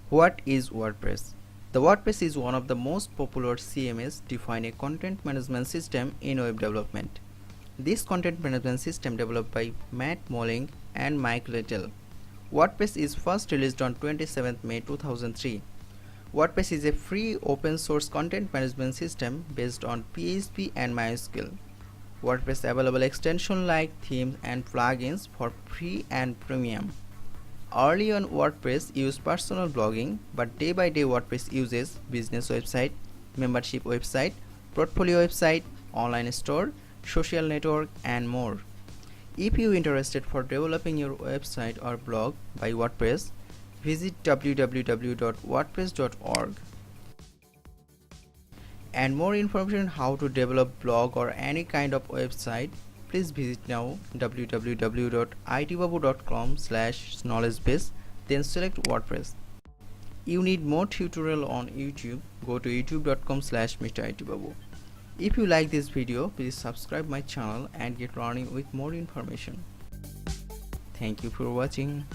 What is WordPress? The WordPress is one of the most popular CMS defined a content management system in web development. This content management system developed by Matt Molling and Mike Little. WordPress is first released on 27th May 2003. WordPress is a free open source content management system based on PHP and MySQL. WordPress available extensions like themes and plugins for free and premium. Early on, WordPress used personal blogging, but day by day WordPress uses business website, membership website, portfolio website, online store, social network and more. If you are interested for developing your website or blog by WordPress, visit www.wordpress.org. And more information on how to develop blog or any kind of website, please visit now www.itbabu.com/knowledgebase, then select WordPress. You need more tutorial on YouTube, go to youtube.com/MrITBabu. If you like this video, please subscribe my channel and get learning with more information. Thank you for watching.